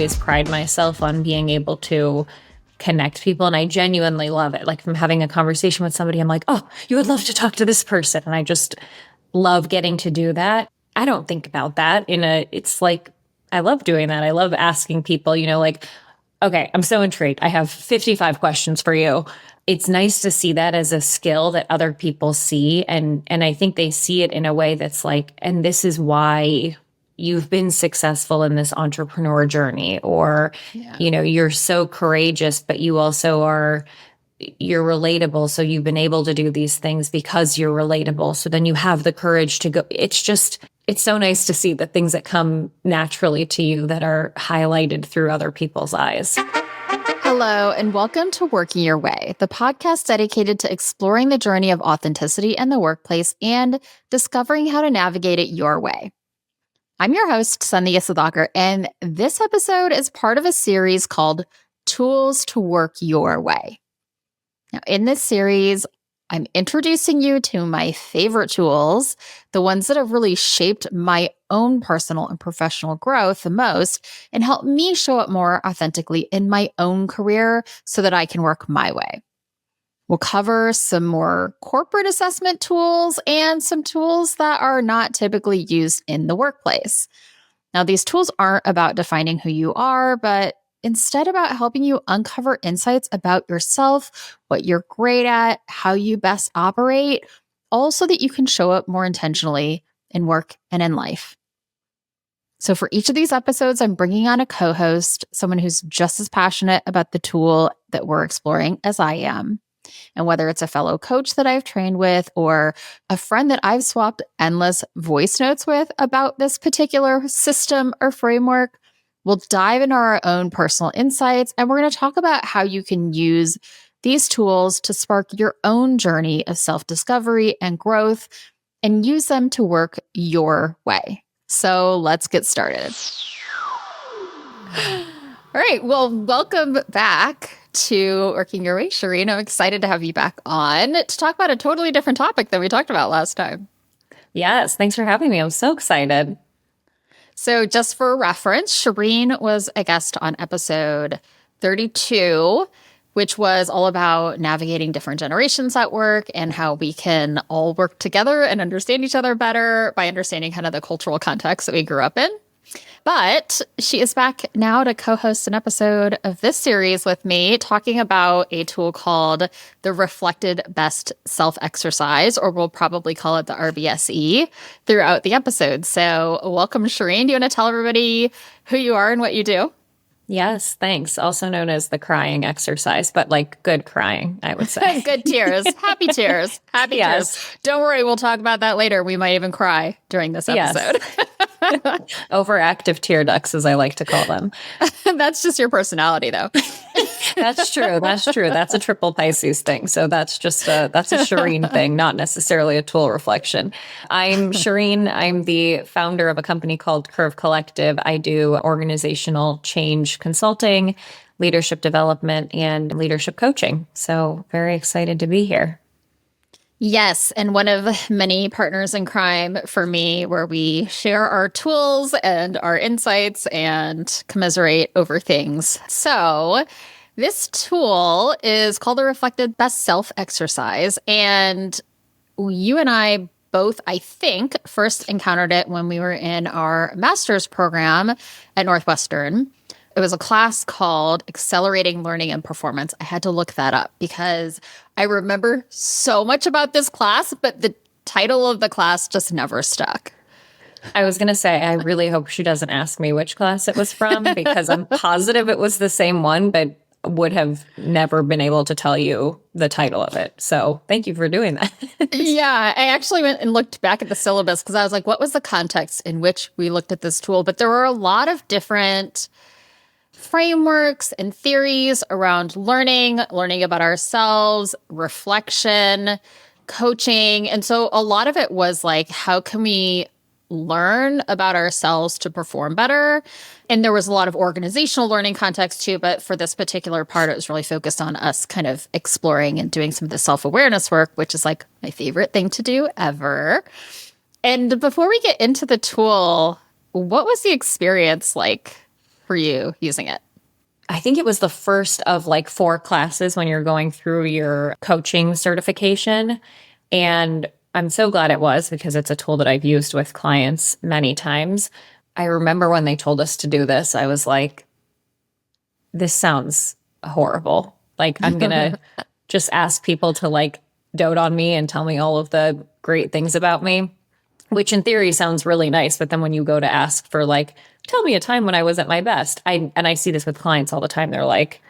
always pride myself on being able to connect people. And I genuinely love it. Like if I'm having a conversation with somebody, I'm like, oh, you would love to talk to this person. And I just love getting to do that. I don't think about that it's like, I love doing that. I love asking people, like, okay, I'm so intrigued. I have 55 questions for you. It's nice to see that as a skill that other people see. And I think they see it in a way that's like, and this is why you've been successful in this entrepreneur journey, or, you're so courageous, but you also you're relatable. So you've been able to do these things because you're relatable. So then you have the courage to go. It's so nice to see the things that come naturally to you that are highlighted through other people's eyes. Hello, and welcome to Working Your Way, the podcast dedicated to exploring the journey of authenticity in the workplace and discovering how to navigate it your way. I'm your host, Sandhya Sudhakar, and this episode is part of a series called Tools to Work Your Way. Now, in this series, I'm introducing you to my favorite tools, the ones that have really shaped my own personal and professional growth the most and helped me show up more authentically in my own career so that I can work my way. We'll cover some more corporate assessment tools and some tools that are not typically used in the workplace. Now, these tools aren't about defining who you are, but instead about helping you uncover insights about yourself, what you're great at, how you best operate, all so that you can show up more intentionally in work and in life. So for each of these episodes, I'm bringing on a co-host, someone who's just as passionate about the tool that we're exploring as I am. And whether it's a fellow coach that I've trained with or a friend that I've swapped endless voice notes with about this particular system or framework, we'll dive into our own personal insights, and we're going to talk about how you can use these tools to spark your own journey of self-discovery and growth and use them to work your way. So let's get started. All right. Well, welcome back to Working Your Way, Shereen. I'm excited to have you back on to talk about a totally different topic than we talked about last time. Yes. Thanks for having me. I'm so excited. So just for reference, Shereen was a guest on episode 32, which was all about navigating different generations at work and how we can all work together and understand each other better by understanding kind of the cultural context that we grew up in. But she is back now to co-host an episode of this series with me, talking about a tool called the Reflected Best Self-Exercise, or we'll probably call it the RBSE, throughout the episode. So welcome, Shereen. Do you want to tell everybody who you are and what you do? Yes, thanks. Also known as the crying exercise, but like good crying, I would say. Good tears. Happy tears. Happy tears. Don't worry, we'll talk about that later. We might even cry during this episode. Yes. Overactive tear ducts, as I like to call them. That's just your personality, though. That's true. That's true. That's a triple Pisces thing. So that's a Shereen thing, not necessarily a tool reflection. I'm Shereen. I'm the founder of a company called Curve Collective. I do organizational change consulting, leadership development, and leadership coaching. So very excited to be here. Yes, and one of many partners in crime for me, where we share our tools and our insights and commiserate over things. So this tool is called the Reflected Best Self-Exercise, and you and I both, I think, first encountered it when we were in our master's program at Northwestern. It was a class called Accelerating Learning and Performance. I had to look that up because I remember so much about this class, but the title of the class just never stuck. I was going to say, I really hope she doesn't ask me which class it was from because I'm positive it was the same one, but would have never been able to tell you the title of it. So thank you for doing that. Yeah, I actually went and looked back at the syllabus because I was like, what was the context in which we looked at this tool? But there were a lot of different frameworks and theories around learning about ourselves, reflection, coaching. And so a lot of it was like, how can we learn about ourselves to perform better? And there was a lot of organizational learning context too, but for this particular part, it was really focused on us kind of exploring and doing some of the self-awareness work, which is like my favorite thing to do ever. And before we get into the tool, what was the experience like for for you using it? I think it was the first of like 4 classes when you're going through your coaching certification. And I'm so glad it was, because it's a tool that I've used with clients many times. I remember when they told us to do this, I was like, this sounds horrible. Like, I'm going to just ask people to like dote on me and tell me all of the great things about me, which in theory sounds really nice. But then when you go to ask for like, tell me a time when I was at my best, I see this with clients all the time. They're like,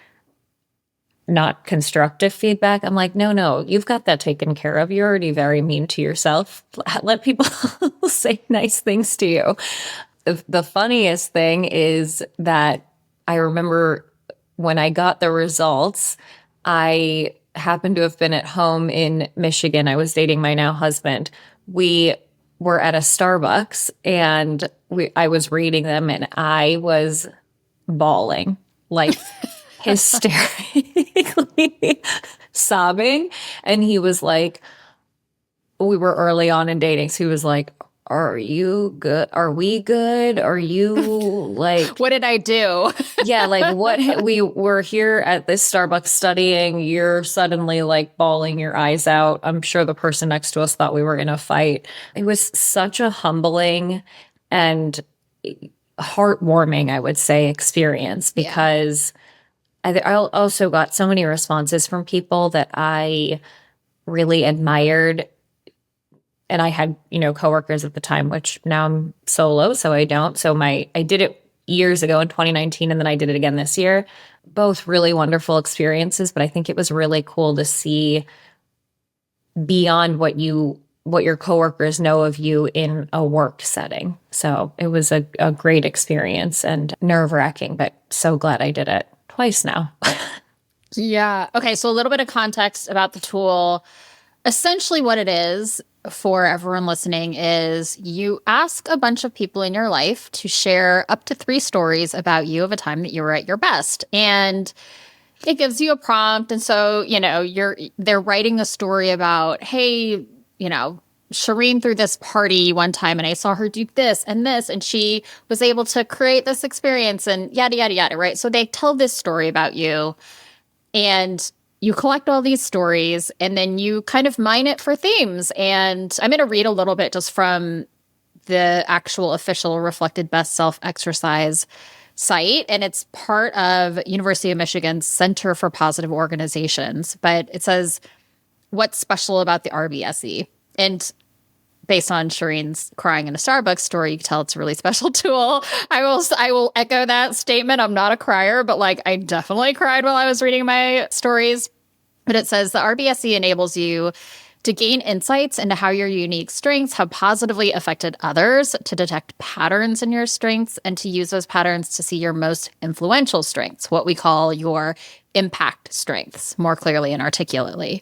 not constructive feedback. I'm like, no, you've got that taken care of. You're already very mean to yourself. Let people say nice things to you. The funniest thing is that I remember when I got the results, I happened to have been at home in Michigan. I was dating my now husband. We were at a Starbucks and I was reading them and I was bawling, like hysterically sobbing. And he was like, we were early on in dating. So he was like, are you good? Are we good? Are you like, what did I do? yeah, like what we were here at this Starbucks studying. You're suddenly like bawling your eyes out. I'm sure the person next to us thought we were in a fight. It was such a humbling and heartwarming, I would say, experience, because I also got so many responses from people that I really admired. And I had, coworkers at the time, which now I'm solo, so I don't. So I did it years ago in 2019, and then I did it again this year. Both really wonderful experiences, but I think it was really cool to see beyond what your coworkers know of you in a work setting. So it was a great experience and nerve-wracking, but so glad I did it twice now. Yeah. Okay, so a little bit of context about the tool. Essentially what it is, for everyone listening, is you ask a bunch of people in your life to share up to 3 stories about you of a time that you were at your best. And it gives you a prompt. And so, they're writing a story about, hey, Shereen threw this party one time and I saw her do this, and she was able to create this experience and yada, yada, yada, right? So they tell this story about you and you collect all these stories and then you kind of mine it for themes. And I'm going to read a little bit just from the actual official Reflected Best Self exercise site. And it's part of University of Michigan's Center for Positive Organizations. But it says, what's special about the RBSE? And based on Shereen's crying in a Starbucks story, you can tell it's a really special tool. I will echo that statement. I'm not a crier, but I definitely cried while I was reading my stories. But it says the RBSE enables you to gain insights into how your unique strengths have positively affected others, to detect patterns in your strengths, and to use those patterns to see your most influential strengths, what we call your impact strengths, more clearly and articulately.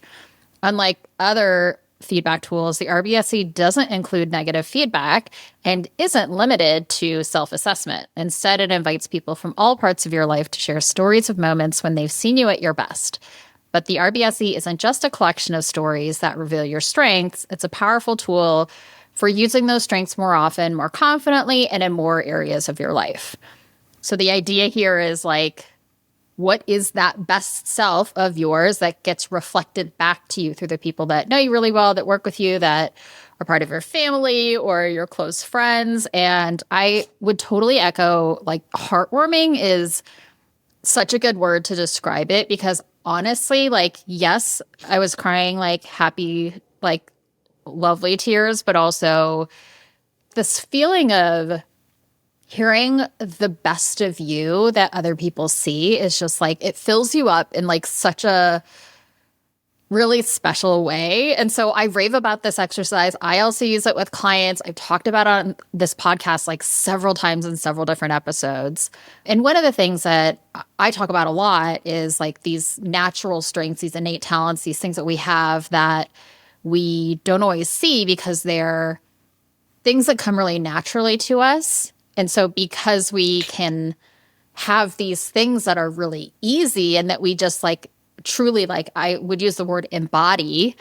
Unlike other feedback tools, the RBSE doesn't include negative feedback and isn't limited to self-assessment. Instead, it invites people from all parts of your life to share stories of moments when they've seen you at your best. But the RBSE isn't just a collection of stories that reveal your strengths. It's a powerful tool for using those strengths more often, more confidently, and in more areas of your life. So the idea here is what is that best self of yours that gets reflected back to you through the people that know you really well, that work with you, that are part of your family or your close friends. And I would totally echo, heartwarming is such a good word to describe it, because honestly, yes, I was crying happy, lovely tears, but also this feeling of hearing the best of you that other people see is just it fills you up in such a really special way. And so I rave about this exercise. I also use it with clients. I've talked about it on this podcast several times in several different episodes. And one of the things that I talk about a lot is these natural strengths, these innate talents, these things that we have that we don't always see because they're things that come really naturally to us. And so because we can have these things that are really easy and that we just truly, I would use the word embody,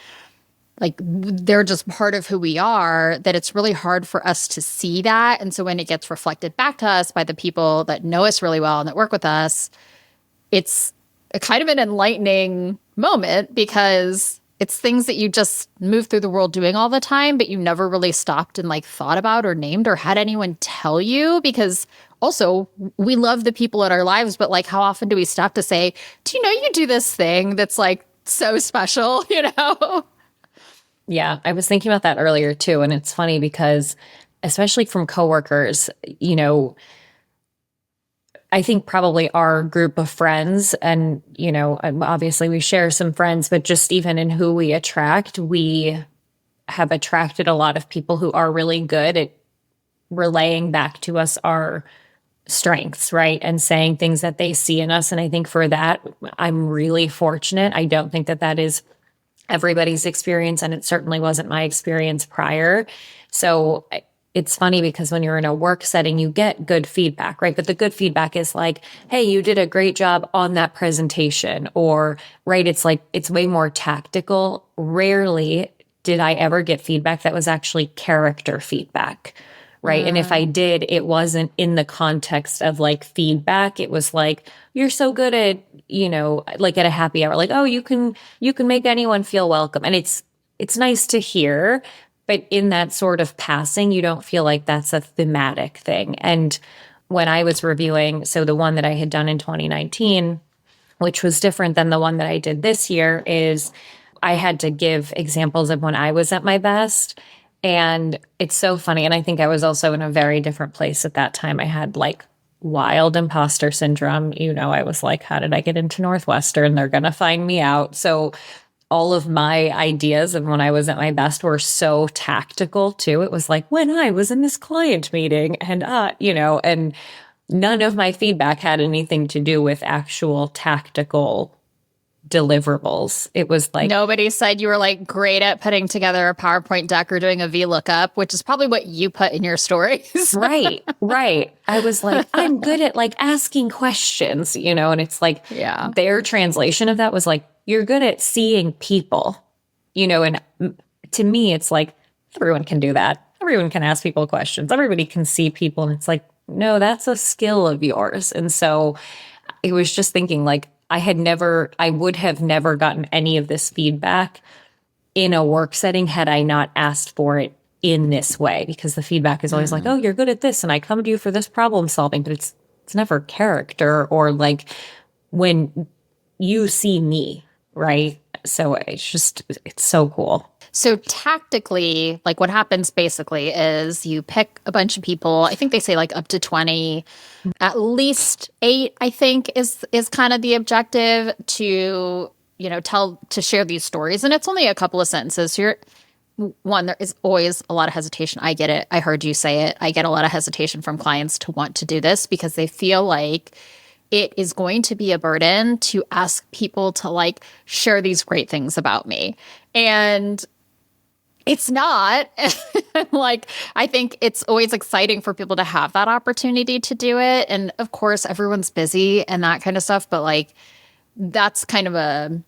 like they're just part of who we are, that it's really hard for us to see that. And so when it gets reflected back to us by the people that know us really well and that work with us, it's a kind of an enlightening moment, because it's things that you just move through the world doing all the time, but you never really stopped and like thought about or named or had anyone tell you. Because also we love the people in our lives, but like how often do we stop to say, do you know you do this thing that's like so special, you know? Yeah, I was thinking about that earlier too. And it's funny because, especially from coworkers, you know, I think probably our group of friends, and, you know, obviously we share some friends, but just even in who we attract, we have attracted a lot of people who are really good at relaying back to us our strengths, right? And saying things that they see in us. And I think for that, I'm really fortunate. I don't think that that is everybody's experience, and it certainly wasn't my experience prior. So it's funny because when you're in a work setting, you get good feedback, right? But the good feedback is like, hey, you did a great job on that presentation, or, right, it's like, it's way more tactical. Rarely did I ever get feedback that was actually character feedback, right? And if I did, it wasn't in the context of like feedback. It was like, you're so good at, you know, like at a happy hour, like, oh, you can make anyone feel welcome. And it's nice to hear, but in that sort of passing, you don't feel like that's a thematic thing. And when I was reviewing, so the one that I had done in 2019, which was different than the one that I did this year, is I had to give examples of when I was at my best. And it's so funny. And I think I was also in a very different place at that time. I had like wild imposter syndrome. You know, I was like, how did I get into Northwestern? They're going to find me out. So all of my ideas of when I was at my best were so tactical too. It was like when I was in this client meeting and, you know, and none of my feedback had anything to do with actual tactical deliverables. It was like, Nobody said you were like great at putting together a PowerPoint deck or doing a VLOOKUP, which is probably what you put in your stories. right. I was like, I'm good at like asking questions, you know, and it's like, Yeah. their translation of that was like, you're good at seeing people, you know, and to me, it's like, everyone can do that. Everyone can ask people questions. Everybody can see people. And it's like, no, that's a skill of yours. And so it was just thinking like, I would have never gotten any of this feedback in a work setting had I not asked for it in this way, because the feedback is always like, oh, you're good at this, and I come to you for this problem solving, but it's never character or like when you see me, right? So it's so cool. So tactically, like what happens basically is you pick a bunch of people. I think they say like up to 20, at least 8, I think is kind of the objective to, you know, to share these stories. And it's only a couple of sentences. There is always a lot of hesitation. I get it. I heard you say it. I get a lot of hesitation from clients to want to do this because they feel like it is going to be a burden to ask people to like share these great things about me. And it's not. Like, I think it's always exciting for people to have that opportunity to do it. And of course, everyone's busy and that kind of stuff. But like, that's kind of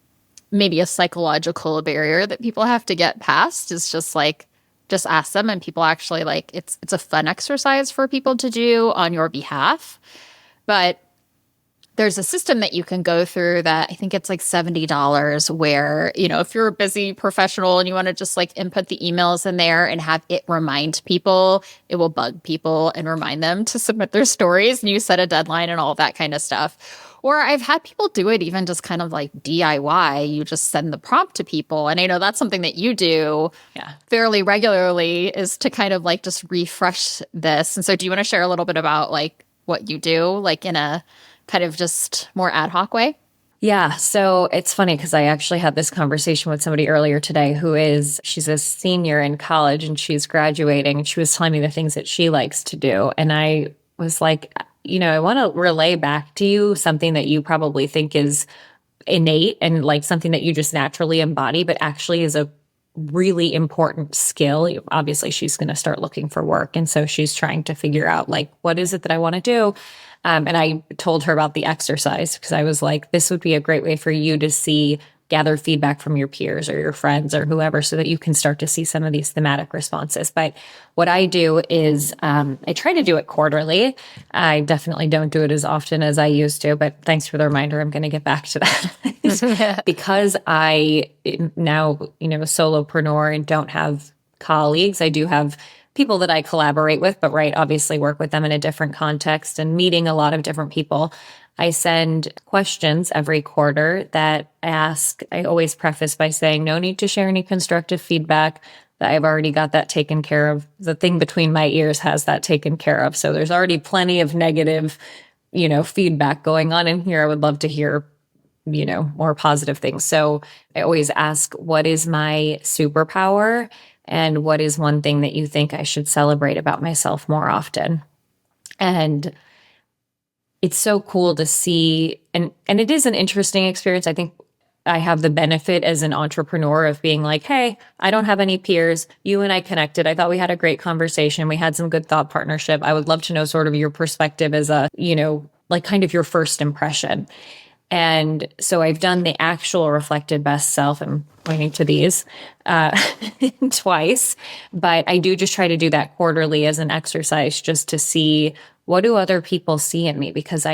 maybe a psychological barrier that people have to get past, is just like, just ask them. And people actually like, it's a fun exercise for people to do on your behalf. But there's a system that you can go through that I think it's like $70, where, you know, if you're a busy professional and you want to just like input the emails in there and have it remind people, it will bug people and remind them to submit their stories, and you set a deadline and all that kind of stuff. Or I've had people do it even just kind of like DIY. You just send the prompt to people. And I know that's something that you do fairly regularly, is to kind of like just refresh this. And so do you want to share a little bit about like what you do, like in a kind of just more ad hoc way? Yeah. So it's funny because I actually had this conversation with somebody earlier today she's a senior in college and she's graduating, and she was telling me the things that she likes to do. And I was like, you know, I want to relay back to you something that you probably think is innate and like something that you just naturally embody, but actually is a really important skill. Obviously, she's going to start looking for work. And so she's trying to figure out like, what is it that I want to do? And I told her about the exercise because I was like, this would be a great way for you to see gather feedback from your peers or your friends or whoever so that you can start to see some of these thematic responses. But what I do is I try to do it quarterly. I definitely don't do it as often as I used to, but thanks for the reminder. I'm going to get back to that. Because I now, a solopreneur and don't have colleagues. I do have people that I collaborate with, but obviously work with them in a different context and meeting a lot of different people. I send questions every quarter that I always preface by saying, no need to share any constructive feedback. I've already got that taken care of. The thing between my ears has that taken care of. So there's already plenty of negative, feedback going on in here. I would love to hear, more positive things. So I always ask, what is my superpower? And what is one thing that you think I should celebrate about myself more often? And it's so cool to see, and it is an interesting experience. I think I have the benefit as an entrepreneur of being like, hey, I don't have any peers. You and I connected. I thought we had a great conversation. We had some good thought partnership. I would love to know sort of your perspective as a, kind of your first impression. And so I've done the actual reflected best self. I'm pointing to these twice, but I do just try to do that quarterly as an exercise just to see, what do other people see in me? Because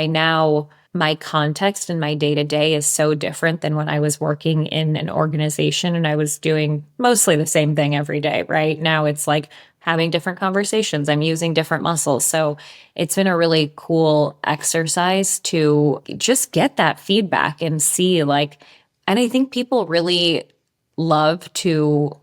my context and my day-to-day is so different than when I was working in an organization and I was doing mostly the same thing every day, right? Now it's like having different conversations. I'm using different muscles. So it's been a really cool exercise to just get that feedback and see and I think people really love to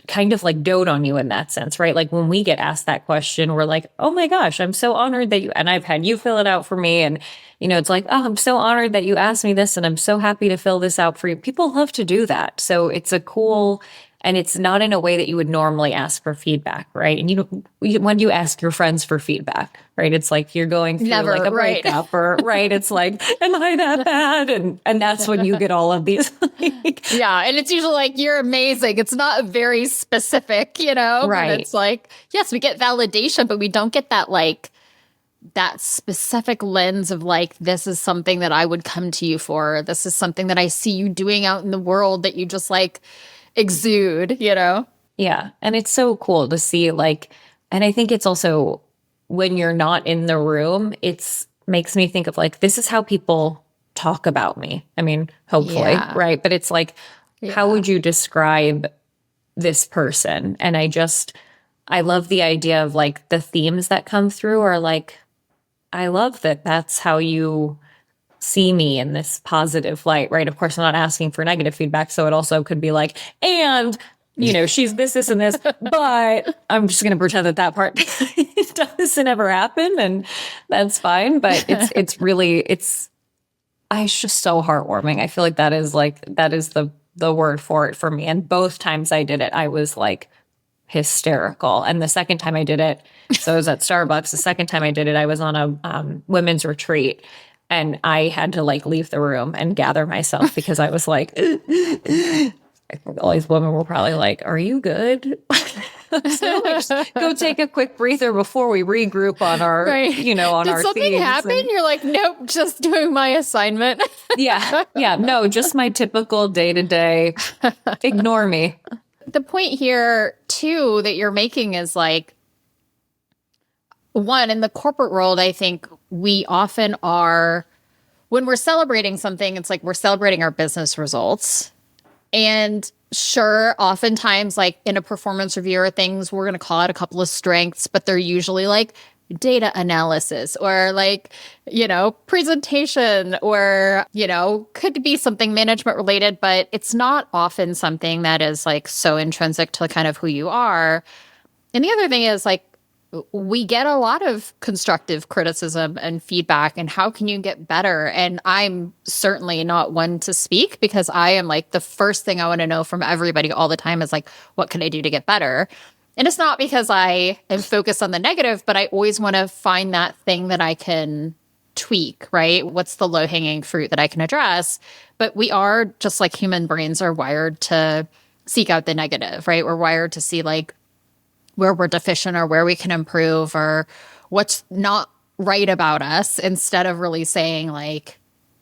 kind of dote on you in that sense, right? Like when we get asked that question, we're like, oh my gosh, I'm so honored that and I've had you fill it out for me. And, it's like, oh, I'm so honored that you asked me this and I'm so happy to fill this out for you. People love to do that. So it's and it's not in a way that you would normally ask for feedback, right? And when you ask your friends for feedback, right? It's like you're going through a breakup or, right? It's like, am I that bad? And that's when you get all of these. Yeah. And it's usually you're amazing. It's not very specific, Right. But it's yes, we get validation, but we don't get that that specific lens of this is something that I would come to you for. This is something that I see you doing out in the world that you just exude, Yeah. And it's so cool to see and I think it's also when you're not in the room, makes me think of this is how people talk about me. I mean, hopefully, right? But it's how would you describe this person? And I love the idea of the themes that come through are I love that that's how you see me in this positive light, right? Of course, I'm not asking for negative feedback. So it also could be and, she's this, and this, but I'm just going to pretend that part doesn't ever happen. And that's fine. But it's just so heartwarming. I feel like that is the word for it for me. And both times I did it, I was hysterical. And the second time I did it, so I was at Starbucks. The second time I did it, I was on a women's retreat. And I had to leave the room and gather myself because I was I think all these women were probably are you good? So just go take a quick breather before we regroup on our, on Did our something themes. happen? You're nope, just doing my assignment. Yeah. No, just my typical day-to-day. Ignore me. The point here, too, that you're making is one, in the corporate world, I think we often are, when we're celebrating something, it's we're celebrating our business results. And sure, oftentimes, in a performance review or things, we're going to call out a couple of strengths, but they're usually data analysis or presentation or, could be something management related, but it's not often something that is so intrinsic to kind of who you are. And the other thing is we get a lot of constructive criticism and feedback and how can you get better? And I'm certainly not one to speak because I am the first thing I want to know from everybody all the time is what can I do to get better? And it's not because I am focused on the negative, but I always want to find that thing that I can tweak, right? What's the low-hanging fruit that I can address? But we are, just like human brains are wired to seek out the negative, right? We're wired to see where we're deficient or where we can improve or what's not right about us instead of really saying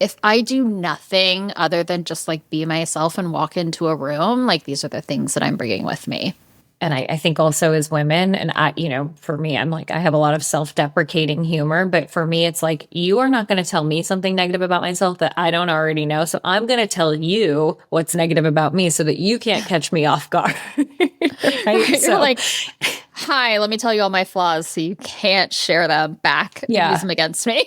if I do nothing other than just like be myself and walk into a room, like these are the things that I'm bringing with me. And I think also as women, and for me, I'm like, I have a lot of self-deprecating humor, but for me, it's like, you are not going to tell me something negative about myself that I don't already know. So I'm going to tell you what's negative about me so that you can't catch me off guard. Right? You're like, hi, let me tell you all my flaws so you can't share them back and use them against me.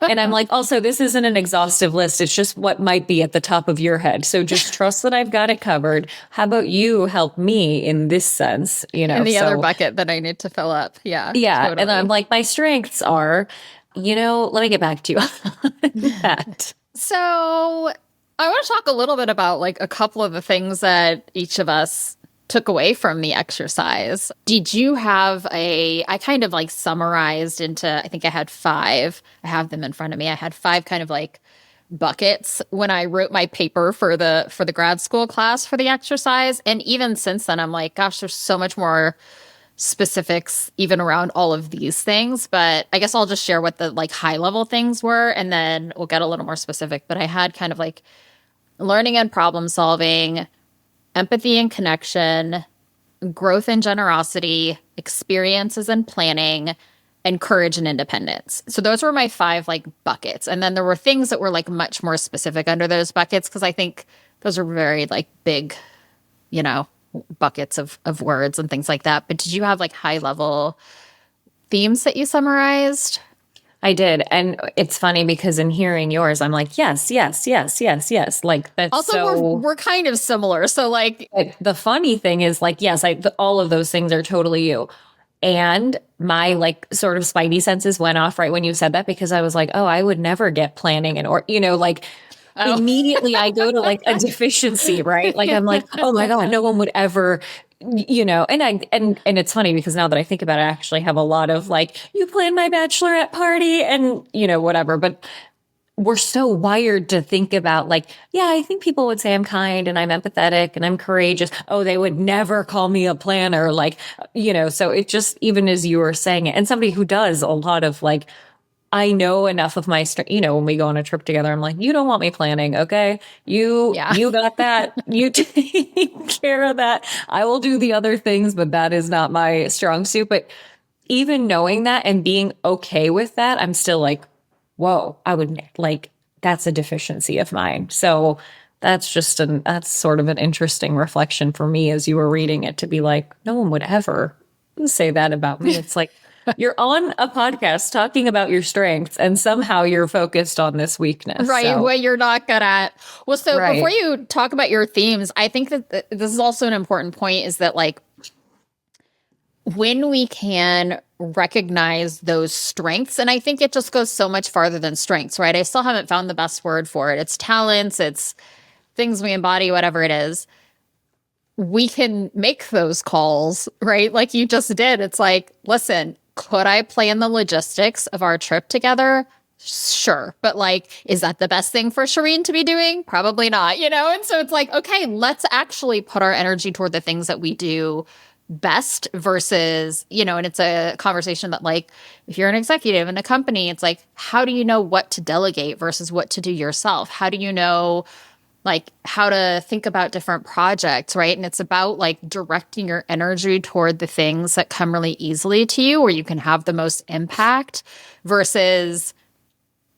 And I'm like, also, this isn't an exhaustive list. It's just what might be at the top of your head. So just trust that I've got it covered. How about you help me in this sense? In the other bucket that I need to fill up. Yeah. Yeah. Totally. And I'm like, my strengths are, let me get back to you on that. So I want to talk a little bit about like a couple of the things that each of us took away from the exercise. Did you have I kind of like summarized into, I think I had 5. I have them in front of me. I had 5 kind of like buckets when I wrote my paper for the grad school class for the exercise. And even since then, I'm like, gosh, there's so much more specifics even around all of these things. But I guess I'll just share what the like high level things were, and then we'll get a little more specific. But I had kind of like learning and problem solving, empathy and connection, growth and generosity, experiences and planning, and courage and independence. So those were my 5 like buckets. And then there were things that were like much more specific under those buckets, because I think those are very like big, buckets of words and things like that. But did you have like high level themes that you summarized? I did. And it's funny because in hearing yours, I'm like, yes, yes, yes, yes, yes. Like that's also, we're kind of similar. So like the funny thing is like, yes, all of those things are totally you. And my like sort of spidey senses went off right when you said that, because I was like, oh, I would never get planning immediately I go to like a deficiency, right? Like I'm like, oh my God, no one would ever, and it's funny because now that I think about it, I actually have a lot of like, you planned my bachelorette party and whatever, but we're so wired to think about like, yeah, I think people would say I'm kind and I'm empathetic and I'm courageous. Oh, they would never call me a planner. Like, so it just, even as you were saying it, and somebody who does a lot of like, I know enough of my, when we go on a trip together, I'm like, you don't want me planning. Okay. You got that. You take care of that. I will do the other things, but that is not my strong suit. But even knowing that and being okay with that, I'm still like, whoa, I would like, that's a deficiency of mine. So that's sort of an interesting reflection for me as you were reading it, to be like, no one would ever say that about me. It's like, you're on a podcast talking about your strengths and somehow you're focused on this weakness. Right, so. what you're not good at. Well, so before you talk about your themes, I think that this is also an important point, is that like, when we can recognize those strengths, and I think it just goes so much farther than strengths, right? I still haven't found the best word for it. It's talents, it's things we embody, whatever it is. We can make those calls, right? Like you just did. It's like, listen, could I plan the logistics of our trip together? Sure. But like, is that the best thing for Shereen to be doing? Probably not, And so it's like, okay, let's actually put our energy toward the things that we do best versus, and it's a conversation that like, if you're an executive in a company, it's like, how do you know what to delegate versus what to do yourself? How do you know like how to think about different projects, right? And it's about like directing your energy toward the things that come really easily to you, where you can have the most impact, versus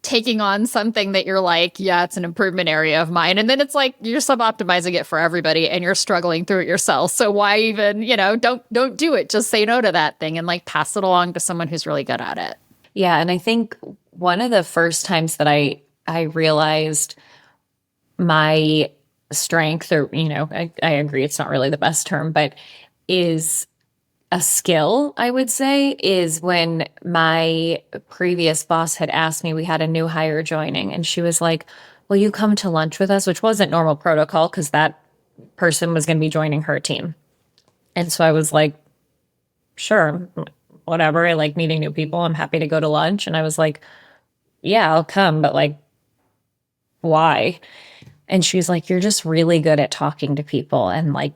taking on something that you're like, yeah, it's an improvement area of mine. And then it's like, you're sub-optimizing it for everybody and you're struggling through it yourself. So why even, don't do it. Just say no to that thing and like pass it along to someone who's really good at it. Yeah. And I think one of the first times that I realized my strength, or, I agree, it's not really the best term, but is a skill, I would say, is when my previous boss had asked me, we had a new hire joining, and she was like, will you come to lunch with us? Which wasn't normal protocol because that person was going to be joining her team. And so I was like, sure, whatever. I like meeting new people. I'm happy to go to lunch. And I was like, yeah, I'll come, but like, why? And she's like, you're just really good at talking to people and like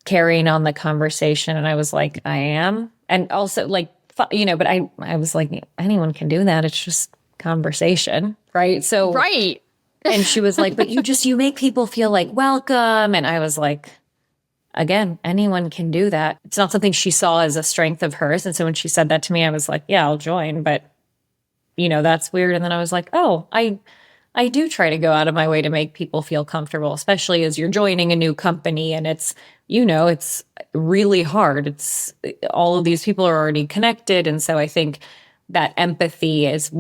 carrying on the conversation. And I was like, I am. And also like, but I was like, anyone can do that. It's just conversation. Right. So, right. And she was like, but you make people feel like welcome. And I was like, again, anyone can do that. It's not something she saw as a strength of hers. And so when she said that to me, I was like, yeah, I'll join. But, that's weird. And then I was like, oh, I do try to go out of my way to make people feel comfortable, especially as you're joining a new company and it's really hard. It's all of these people are already connected. And so I think that empathy is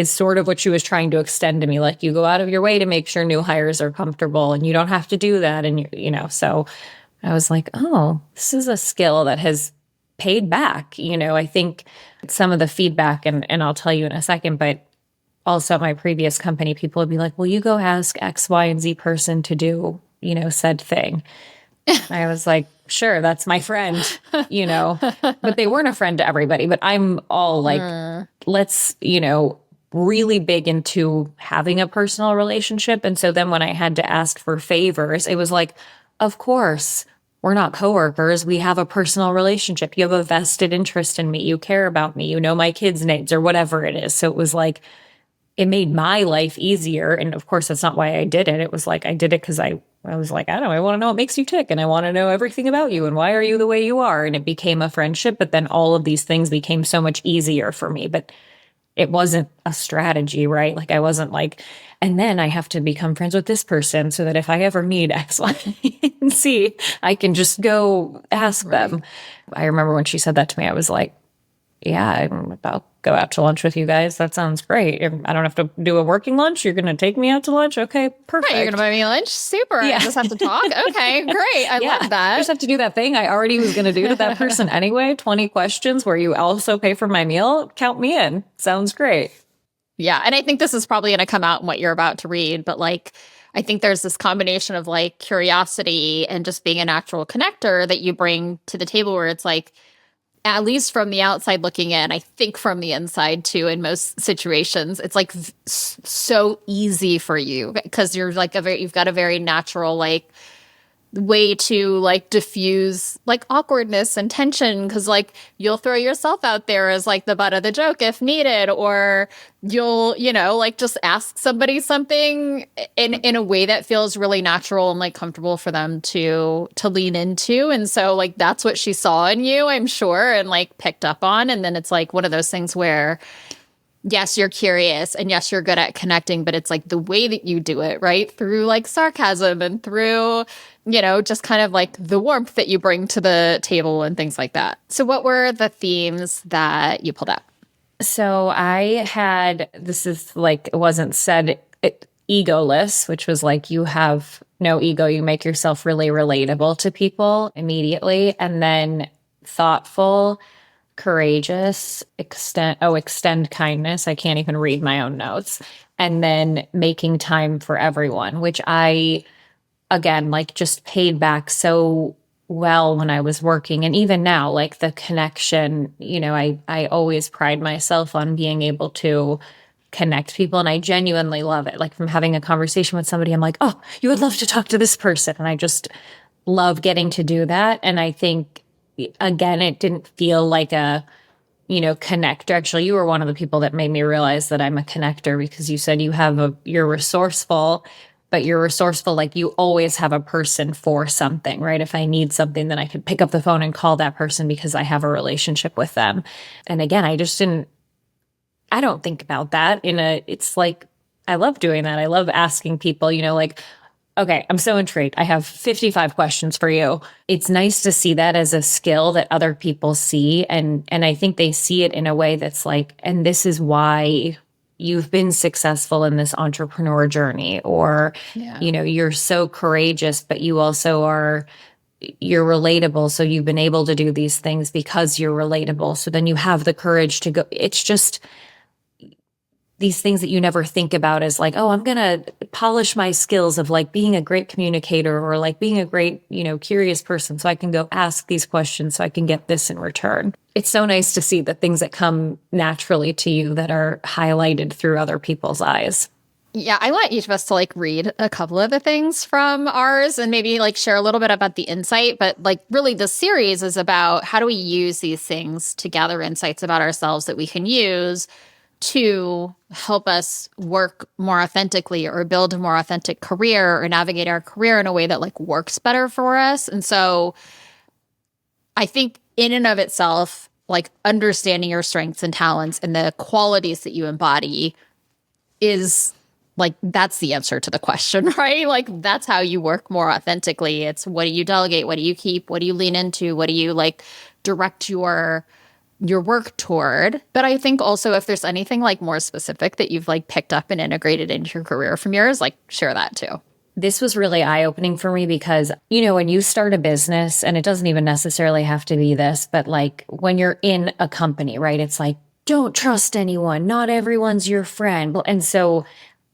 sort of what she was trying to extend to me. Like, you go out of your way to make sure new hires are comfortable and you don't have to do that. And, so I was like, oh, this is a skill that has paid back. I think some of the feedback, and I'll tell you in a second, but also at my previous company, people would be like, well, you go ask X, Y, and Z person to do, said thing. I was like, sure, that's my friend, but they weren't a friend to everybody. But I'm all like, let's, really big into having a personal relationship. And so then when I had to ask for favors, it was like, of course, we're not coworkers. We have a personal relationship. You have a vested interest in me. You care about me. You know my kids' names or whatever it is. So it was like, it made my life easier. And of course, that's not why I did it. It was like, I did it because I was like, I don't know, I want to know what makes you tick. And I want to know everything about you. And why are you the way you are? And it became a friendship. But then all of these things became so much easier for me. But it wasn't a strategy, right? Like, I wasn't like, and then I have to become friends with this person so that if I ever need X, Y, and Z, I can just go ask them. I remember when she said that to me, I was like, yeah, I'll go out to lunch with you guys. That sounds great. I don't have to do a working lunch. You're going to take me out to lunch? Okay, perfect. Right, you're going to buy me lunch? Super. Yeah. I just have to talk? Okay, great. I love that. I just have to do that thing I already was going to do to that person anyway. 20 questions where you also pay for my meal. Count me in. Sounds great. Yeah, and I think this is probably going to come out in what you're about to read, but like, I think there's this combination of like curiosity and just being a natural connector that you bring to the table where it's like, at least from the outside looking in, I think from the inside too, in most situations, it's like so easy for you because you're like you've got a very natural like way to like diffuse like awkwardness and tension because like you'll throw yourself out there as like the butt of the joke if needed, or you'll like just ask somebody something in a way that feels really natural and like comfortable for them to lean into. And so like that's what she saw in you, I'm sure, and like picked up on. And then it's like one of those things where yes, you're curious and yes, you're good at connecting, but it's like the way that you do it, right? Through like sarcasm and through, just kind of like the warmth that you bring to the table and things like that. So what were the themes that you pulled out? So this is like, it wasn't said, egoless, which was like, you have no ego. You make yourself really relatable to people immediately. And then thoughtful, courageous, extend kindness. I can't even read my own notes. And then making time for everyone, which I, again, like just paid back so well when I was working. And even now, like the connection, I always pride myself on being able to connect people. And I genuinely love it. Like from having a conversation with somebody, I'm like, oh, you would love to talk to this person. And I just love getting to do that. And I think, again, it didn't feel like a, connector. Actually, you were one of the people that made me realize that I'm a connector because you said you're resourceful, but you're resourceful like you always have a person for something, right? If I need something, then I could pick up the phone and call that person because I have a relationship with them. And again, I don't think about that it's like, I love doing that. I love asking people, like, okay, I'm so intrigued. I have 55 questions for you. It's nice to see that as a skill that other people see. And I think they see it in a way that's like, and this is why you've been successful in this entrepreneur journey, or, you're so courageous, but you also you're relatable. So you've been able to do these things because you're relatable. So then you have the courage to go. It's just these things that you never think about as like, oh, I'm going to polish my skills of like being a great communicator or like being a great, curious person. So I can go ask these questions so I can get this in return. It's so nice to see the things that come naturally to you that are highlighted through other people's eyes. Yeah, I want each of us to like read a couple of the things from ours and maybe like share a little bit about the insight. But like really the series is about how do we use these things to gather insights about ourselves that we can use to help us work more authentically or build a more authentic career or navigate our career in a way that like works better for us. And so I think in and of itself, like understanding your strengths and talents and the qualities that you embody is like, that's the answer to the question, right? Like that's how you work more authentically. It's what do you delegate? What do you keep? What do you lean into? What do you like direct your work toward? But I think also if there's anything like more specific that you've like picked up and integrated into your career from yours, like share that too. This was really eye-opening for me because, you know, when you start a business, and it doesn't even necessarily have to be this, but like when you're in a company, right? It's like, don't trust anyone. Not everyone's your friend. And so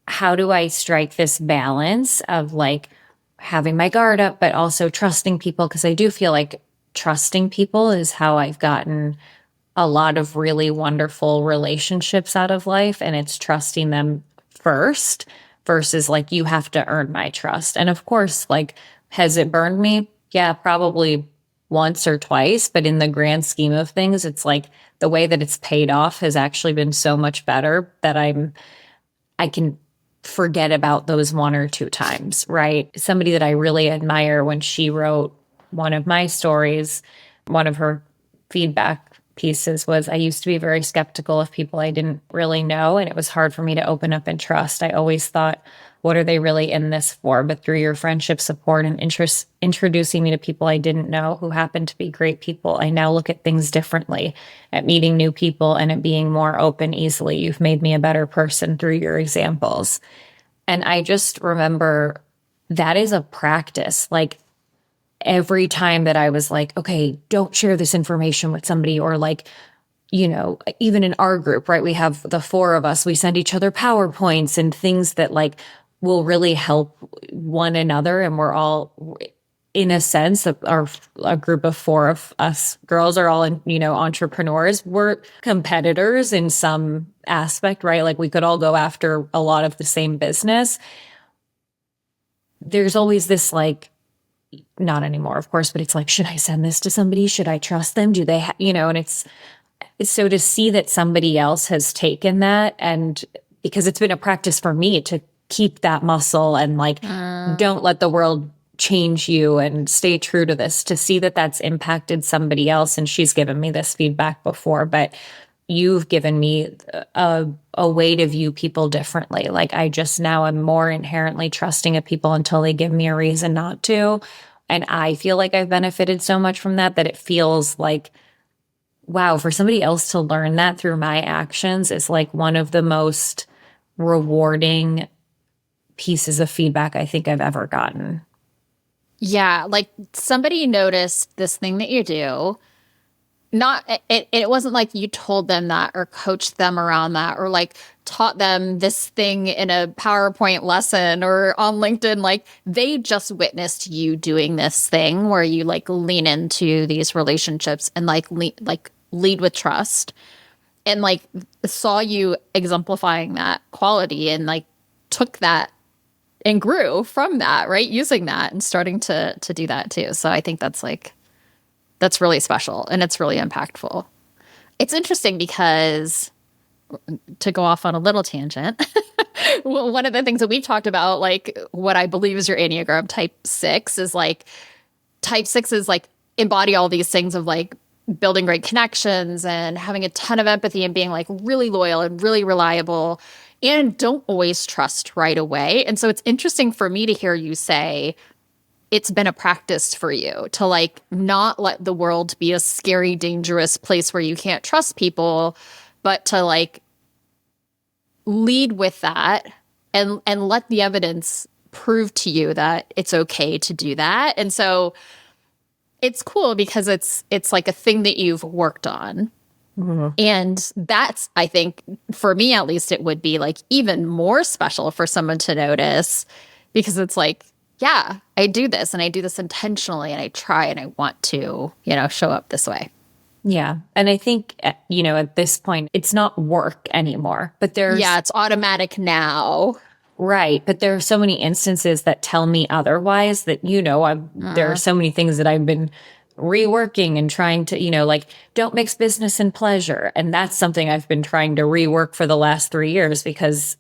how do I strike this balance of like having my guard up, but also trusting people? Because I do feel like trusting people is how I've gotten a lot of really wonderful relationships out of life. And it's trusting them first versus like, you have to earn my trust. And of course, like, has it burned me? Yeah, probably once or twice. But in the grand scheme of things, it's like the way that it's paid off has actually been so much better that I can forget about those one or two times, right? Somebody that I really admire, when she wrote one of my stories, one of her feedback pieces was, I used to be very skeptical of people I didn't really know, and it was hard for me to open up and trust. I always thought, what are they really in this for? But through your friendship, support, and introducing me to people I didn't know who happened to be great people, I now look at things differently, at meeting new people and at being more open easily. You've made me a better person through your examples. And I just remember that is a practice. Like, every time that I was like, okay, don't share this information with somebody, or like, you know, even in our group, right? We have the four of us, we send each other PowerPoints and things that like will really help one another. And we're all, in a sense, a group of four of us girls are all, you know, entrepreneurs. We're competitors in some aspect, right? Like we could all go after a lot of the same business. There's always this like, not anymore, of course, but it's like, should I send this to somebody? Should I trust them? Do they, you know, and it's so to see that somebody else has taken that, and because it's been a practice for me to keep that muscle and like, don't let the world change you and stay true to this, to see that that's impacted somebody else. And she's given me this feedback before, but you've given me a way to view people differently. Like I just now am more inherently trusting of people until they give me a reason not to. And I feel like I've benefited so much from that it feels like, wow, for somebody else to learn that through my actions is like one of the most rewarding pieces of feedback I think I've ever gotten. Yeah, like somebody noticed this thing that you do. It wasn't like you told them that or coached them around that or like taught them this thing in a PowerPoint lesson or on LinkedIn. Like they just witnessed you doing this thing where you like lean into these relationships and like lead with trust, and like saw you exemplifying that quality and like took that and grew from that, right? Using that and starting to do that too. So I think that's really special and it's really impactful. It's interesting because, to go off on a little tangent, one of the things that we've talked about, like what I believe is your Enneagram type 6 is like, type 6 is like embody all these things of like building great connections and having a ton of empathy and being like really loyal and really reliable and don't always trust right away. And so it's interesting for me to hear you say, it's been a practice for you to like not let the world be a scary, dangerous place where you can't trust people, but to like lead with that and let the evidence prove to you that it's okay to do that. And so it's cool because it's like a thing that you've worked on. Mm-hmm. And that's, I think, for me at least, it would be like even more special for someone to notice, because it's like, yeah, I do this and I do this intentionally and I try and I want to, you know, show up this way. Yeah. And I think, you know, at this point, it's not work anymore, but it's automatic now. Right. But there are so many instances that tell me otherwise that, you know, there are so many things that I've been reworking and trying to, like, don't mix business and pleasure. And that's something I've been trying to rework for the last 3 years, because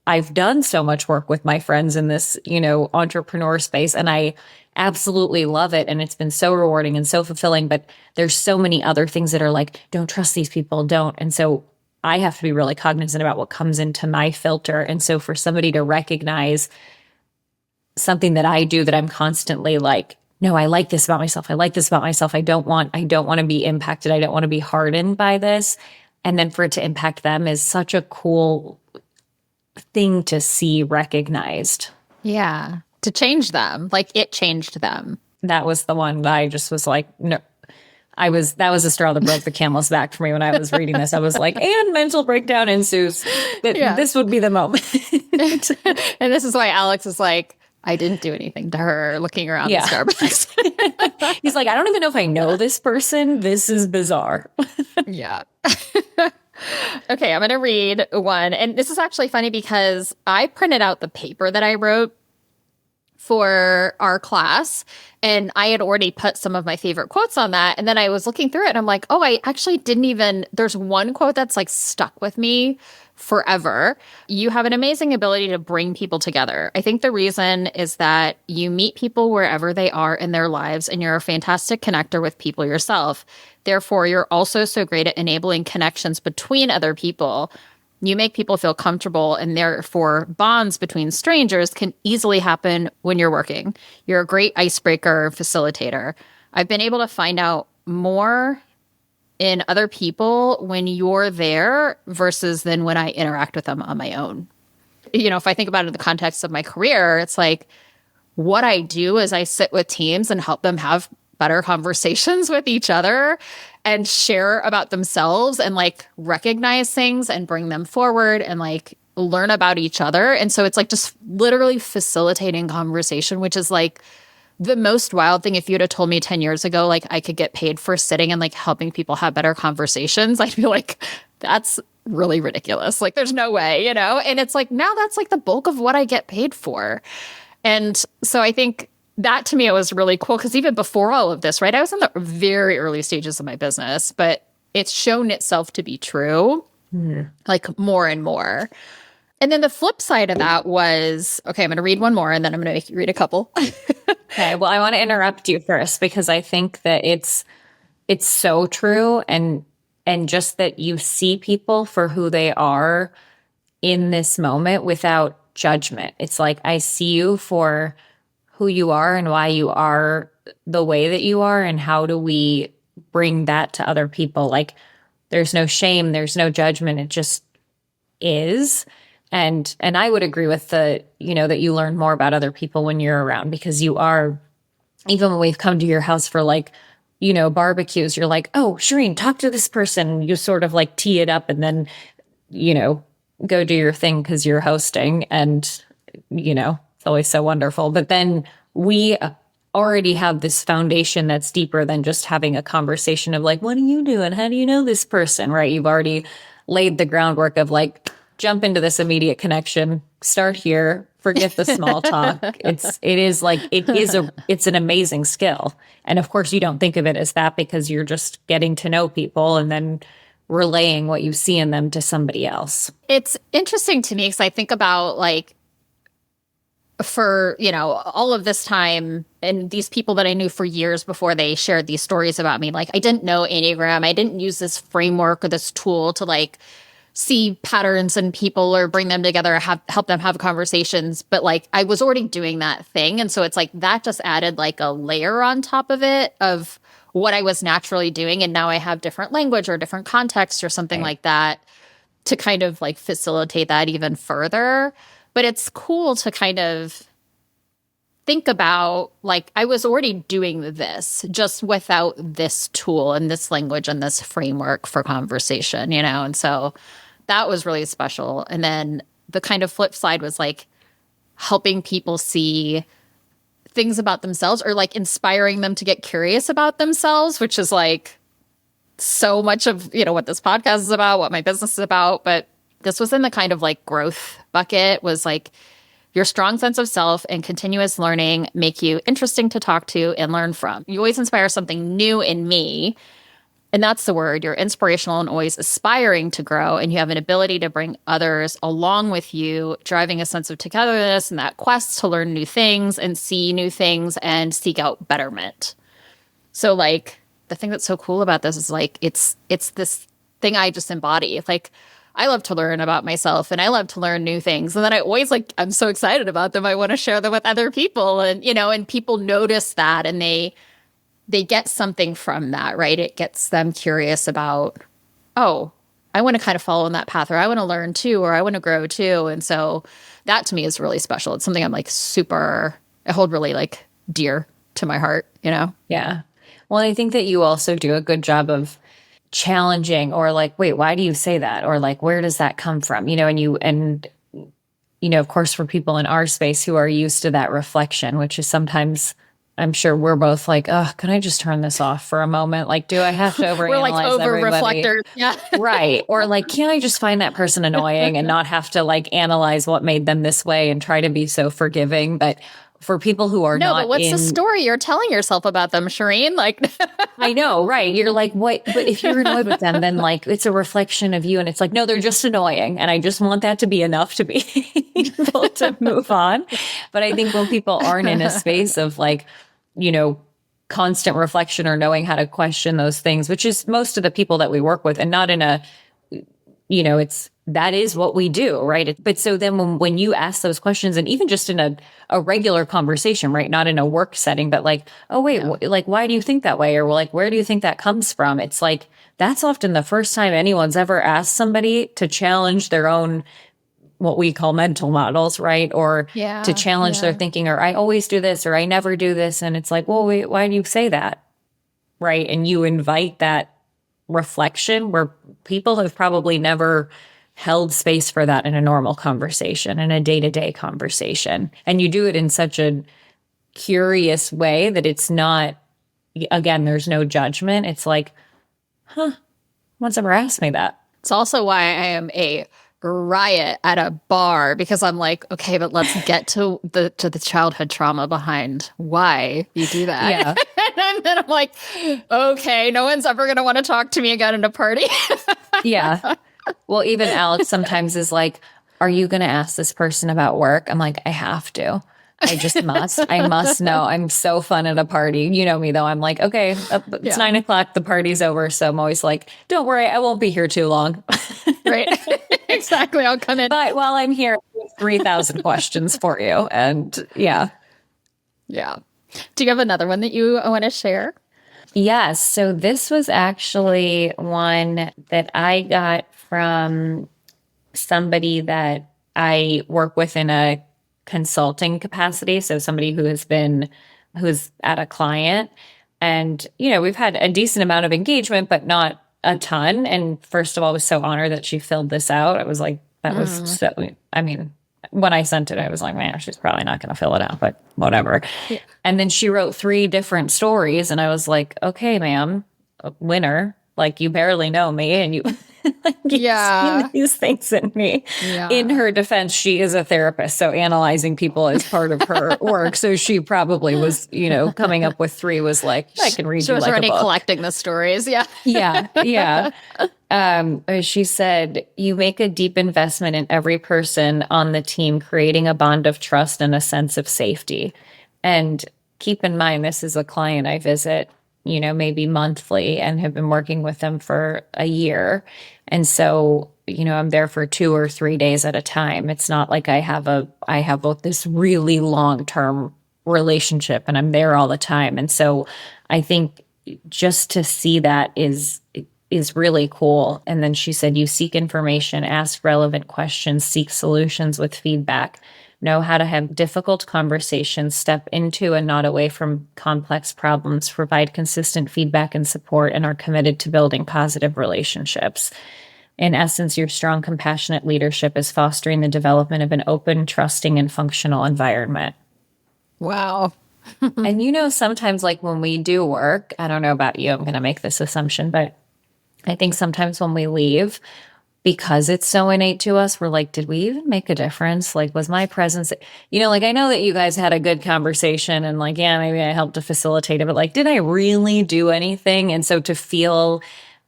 I've done so much work with my friends in this, entrepreneur space, and I absolutely love it. And it's been so rewarding and so fulfilling. But there's so many other things that are like, don't trust these people, don't. And so I have to be really cognizant about what comes into my filter. And so for somebody to recognize something that I do that I'm constantly like, no, I like this about myself. I like this about myself. I don't want to be impacted. I don't want to be hardened by this. And then for it to impact them is such a cool thing to see recognized. Yeah. To change them. Like, it changed them. That was the one that I just was like, no. That was the straw that broke the camel's back for me when I was reading this. I was like, and mental breakdown ensues. This would be the moment. And this is why Alex is like, I didn't do anything to her, looking around the Starbucks. He's like, I don't even know if I know this person. This is bizarre. Yeah. Okay, I'm going to read one. And this is actually funny because I printed out the paper that I wrote for our class, and I had already put some of my favorite quotes on that. And then I was looking through it and I'm like, oh, I actually didn't even, there's one quote that's like stuck with me forever. You have an amazing ability to bring people together. I think the reason is that you meet people wherever they are in their lives, and you're a fantastic connector with people yourself. Therefore, you're also so great at enabling connections between other people. You make people feel comfortable, and therefore bonds between strangers can easily happen when you're working. You're a great icebreaker facilitator. I've been able to find out more in other people when you're there versus than when I interact with them on my own. If I think about it in the context of my career, it's like what I do is I sit with teams and help them have better conversations with each other and share about themselves and like recognize things and bring them forward and like learn about each other. And so it's like just literally facilitating conversation, which is like the most wild thing. If you'd have told me 10 years ago, like I could get paid for sitting and like helping people have better conversations, I'd be like, that's really ridiculous. Like there's no way, And it's like, now that's like the bulk of what I get paid for. And so I think that to me, it was really cool because even before all of this, right, I was in the very early stages of my business, but it's shown itself to be true, like more and more. And then the flip side of that was, okay, I'm going to read one more and then I'm going to make you read a couple. Okay, well, I want to interrupt you first because I think that it's so true, and just that you see people for who they are in this moment without judgment. It's like, I see you for who you are and why you are the way that you are, and how do we bring that to other people? Like, there's no shame, there's no judgment, it just is. And I would agree with that you learn more about other people when you're around, because you are, even when we've come to your house for like, barbecues, you're like, oh, Shereen, talk to this person. You sort of like tee it up and then, go do your thing because you're hosting, and, it's always so wonderful. But then we already have this foundation that's deeper than just having a conversation of like, what do you do? And how do you know this person? Right. You've already laid the groundwork of like, jump into this immediate connection, start here, forget the small talk. It's an amazing skill. And of course you don't think of it as that because you're just getting to know people and then relaying what you see in them to somebody else. It's interesting to me because I think about like, for, all of this time and these people that I knew for years before they shared these stories about me, like I didn't know Enneagram. I didn't use this framework or this tool to like see patterns in people or bring them together, help them have conversations. But like I was already doing that thing. And so it's like that just added like a layer on top of it of what I was naturally doing. And now I have different language or different context or something like that to kind of like facilitate that even further. But it's cool to kind of think about, like, I was already doing this just without this tool and this language and this framework for conversation, And so that was really special. And then the kind of flip side was like helping people see things about themselves or like inspiring them to get curious about themselves, which is like so much of, what this podcast is about, what my business is about. But this was in the kind of like growth bucket, was like Your strong sense of self and continuous learning make you interesting to talk to and learn from. You always inspire something new in me. And that's the word. You're inspirational and always aspiring to grow. And you have an ability to bring others along with you, driving a sense of togetherness and that quest to learn new things and see new things and seek out betterment. So like the thing that's so cool about this is like it's this thing I just embody. Like I love to learn about myself and I love to learn new things. And then I always like I'm so excited about them. I want to share them with other people. And and people notice that and they get something from that, right? It gets them curious about, oh, I want to kind of follow in that path, or I want to learn too, or I want to grow too. And so that to me is really special. It's something I'm like I hold really like dear to my heart, Yeah. Well, I think that you also do a good job of challenging or like, wait, why do you say that? Or like, where does that come from? And of course, for people in our space who are used to that reflection, which is sometimes I'm sure we're both like, oh, can I just turn this off for a moment? Like, do I have to overanalyze We're like over everybody? reflectors. Yeah. Right. Or like, can I just find that person annoying and not have to like analyze what made them this way and try to be so forgiving? But for people who are No, but what's the story you're telling yourself about them, Shereen? Like, I know, right. You're like, what? But if you're annoyed with them, then like it's a reflection of you. And it's like, no, they're just annoying. And I just want that to be enough to be able to move on. But I think when people aren't in a space of like, constant reflection or knowing how to question those things, which is most of the people that we work with, and not in a, that is what we do, right? But so then when you ask those questions, and even just in a regular conversation, right? Not in a work setting, but like, oh, wait, like, why do you think that way? Or like, where do you think that comes from? It's like, that's often the first time anyone's ever asked somebody to challenge their own what we call mental models, right? Or to challenge their thinking, or I always do this, or I never do this. And it's like, well, wait, why do you say that? Right. And you invite that reflection where people have probably never held space for that in a normal conversation, in a day-to-day conversation. And you do it in such a curious way that it's not, again, there's no judgment. It's like, no one's ever asked me that. It's also why I am a riot at a bar, because I'm like, okay, but let's get to the childhood trauma behind why you do that. Yeah. And then I'm like, okay, no one's ever going to want to talk to me again at a party. Yeah. Well, even Alex sometimes is like, are you going to ask this person about work? I'm like, I have to. I just must. I must know. I'm so fun at a party. You know me, though. I'm like, okay, it's 9:00. The party's over. So I'm always like, don't worry. I won't be here too long. Right. Exactly. I'll come in. But while I'm here, 3,000 questions for you. And yeah. Yeah. Do you have another one that you want to share? Yes. So this was actually one that I got from somebody that I work with in a consulting capacity. So somebody who's at a client, and, we've had a decent amount of engagement, but not a ton. And first of all, I was so honored that she filled this out. I was like, that was so, I mean, when I sent it, I was like, man, she's probably not going to fill it out, but whatever. Yeah. And then she wrote 3 different stories. And I was like, okay, ma'am, winner. Like, you barely know me, and you seen these things in me. Yeah. In her defense, she is a therapist, so analyzing people is part of her work. So she probably was, coming up with 3 was like, I can read you like a book. She was already collecting the stories. Yeah. Yeah. She said, you make a deep investment in every person on the team, creating a bond of trust and a sense of safety. And keep in mind, this is a client I visit, maybe monthly, and have been working with them for a year. And so, I'm there for 2 or 3 days at a time. It's not like I have this really long-term relationship and I'm there all the time. And so I think just to see that is really cool. And then she said, you seek information, ask relevant questions, seek solutions with feedback, know how to have difficult conversations, step into and not away from complex problems, provide consistent feedback and support, and are committed to building positive relationships. In essence, your strong, compassionate leadership is fostering the development of an open, trusting, and functional environment. Wow. And sometimes like when we do work, I don't know about you, I'm going to make this assumption, but I think sometimes when we leave, because it's so innate to us, we're like, did we even make a difference? Like, was my presence, like, I know that you guys had a good conversation and like, yeah, maybe I helped to facilitate it, but like, did I really do anything? And so to feel,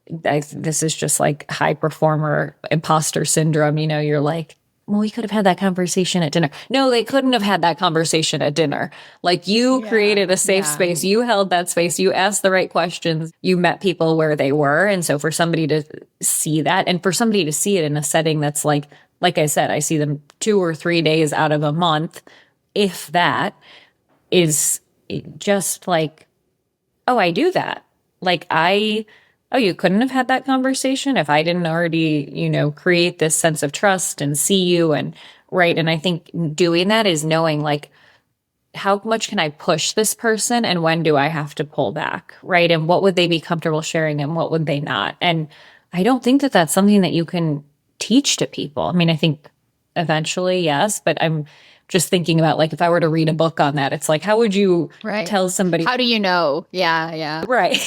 this is just like high performer imposter syndrome, you're like, well, we could have had that conversation at dinner. No, they couldn't have had that conversation at dinner. Like you created a safe space. You held that space. You asked the right questions. You met people where they were. And so for somebody to see that and for somebody to see it in a setting that's like I said, I see them 2 or 3 days out of a month, if that is just like, oh, I do that. Like oh, you couldn't have had that conversation if I didn't already, create this sense of trust and see you and right. And I think doing that is knowing like, how much can I push this person and when do I have to pull back? Right. And what would they be comfortable sharing and what would they not? And I don't think that that's something that you can teach to people. I mean, I think eventually, yes, but I'm just thinking about like, if I were to read a book on that, it's like, how would you tell somebody? How do you know? Yeah. Right.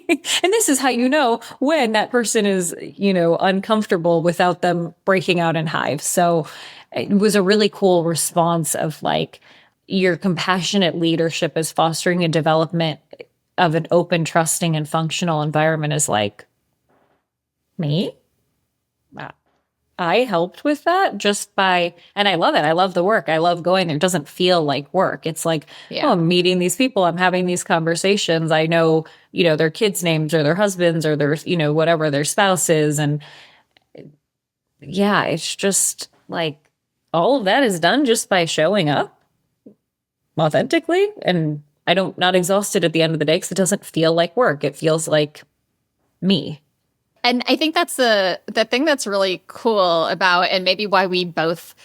And this is how you know when that person is, uncomfortable without them breaking out in hives. So it was a really cool response of like, your compassionate leadership is fostering a development of an open, trusting, and functional environment is like, me? I helped with that just by, and I love it. I love the work. I love going there. It doesn't feel like work. It's like, oh, I'm meeting these people. I'm having these conversations. I know, their kids' names or their husbands or their, whatever their spouses. And yeah, it's just like all of that is done just by showing up authentically. And not exhausted at the end of the day because it doesn't feel like work. It feels like me. And I think that's the thing that's really cool about, and maybe why we both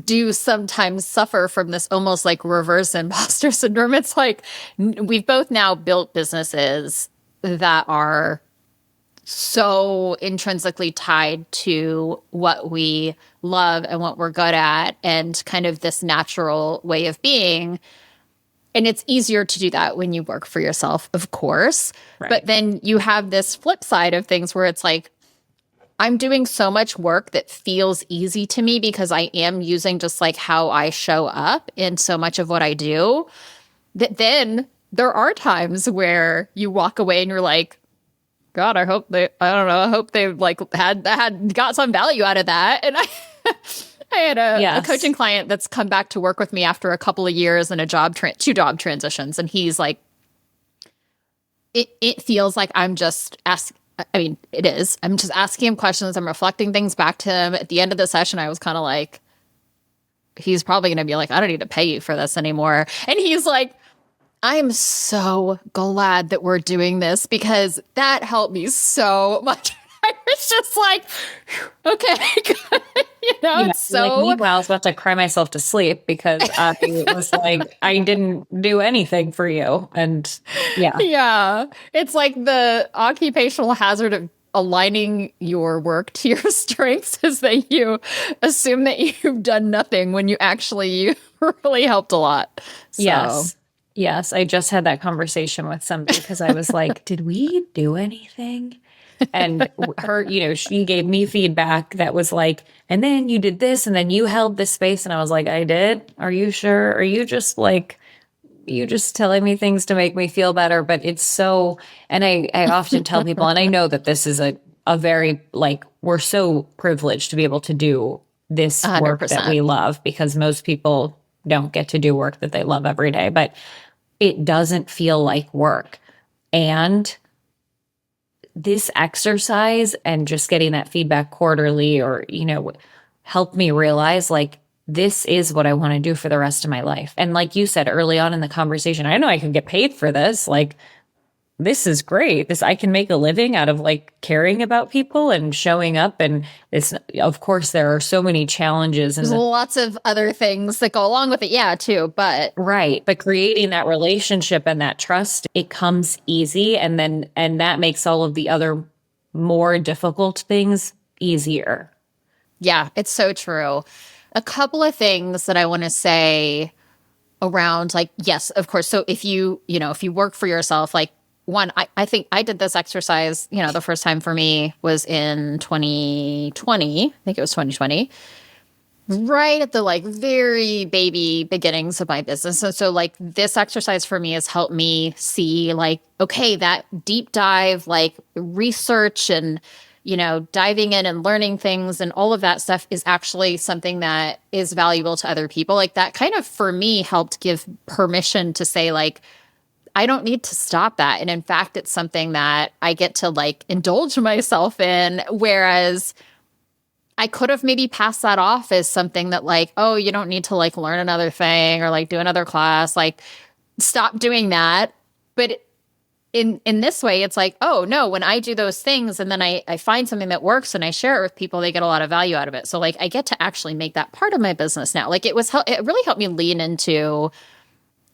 do sometimes suffer from this almost like reverse imposter syndrome. It's like we've both now built businesses that are so intrinsically tied to what we love and what we're good at and kind of this natural way of being. And it's easier to do that when you work for yourself, of course. Right. But then you have this flip side of things where it's like, I'm doing so much work that feels easy to me because I am using just like how I show up in so much of what I do, that then there are times where you walk away and you're like, God, I hope they like got some value out of that. And I had a coaching client that's come back to work with me after a couple of years and two job transitions. And he's like, it feels like I'm just asking. I mean, it is. I'm just asking him questions. I'm reflecting things back to him. At the end of the session, I was kind of like, he's probably going to be like, I don't need to pay you for this anymore. And he's like, I am so glad that we're doing this because that helped me so much. I was just like, okay, it's so. Like, meanwhile, I was about to cry myself to sleep because I was like, I didn't do anything for you. And yeah, it's like the occupational hazard of aligning your work to your strengths is that you assume that you've done nothing when you really helped a lot. So. Yes. I just had that conversation with somebody because I was like, did we do anything? And her, she gave me feedback that was like, and then you did this and then you held this space. And I was like, I did. Are you sure? Are you just telling me things to make me feel better? But it's so, and I often tell people, and I know that this is a very, like, we're so privileged to be able to do this 100%. Work that we love because most people don't get to do work that they love every day, but it doesn't feel like work. And this exercise and just getting that feedback quarterly or, helped me realize like, this is what I want to do for the rest of my life. And like you said early on in the conversation, I know I can get paid for this. Like, this is great. I can make a living out of like caring about people and showing up. And it's, of course, there are so many challenges. There's lots of other things that go along with it. Yeah, too. But right. But creating that relationship and that trust, it comes easy. And that makes all of the other more difficult things easier. Yeah, it's so true. A couple of things that I want to say around like, yes, of course. So if you work for yourself, like, I think I did this exercise, the first time for me was in 2020. I think it was 2020, right at the like very baby beginnings of my business. And so like this exercise for me has helped me see like, okay, that deep dive, like research and, diving in and learning things and all of that stuff is actually something that is valuable to other people. Like that kind of for me helped give permission to say like, I don't need to stop that. And in fact, it's something that I get to like indulge myself in. Whereas I could have maybe passed that off as something that like, oh, you don't need to like learn another thing or like do another class, like stop doing that. But in this way, it's like, oh no, when I do those things and then I find something that works and I share it with people, they get a lot of value out of it. So like I get to actually make that part of my business now. Like it really helped me lean into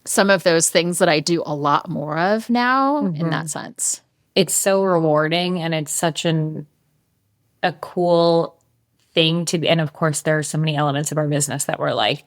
some of those things that I do a lot more of now in that sense. It's so rewarding and it's such a cool thing to be. And of course, there are so many elements of our business that we're like,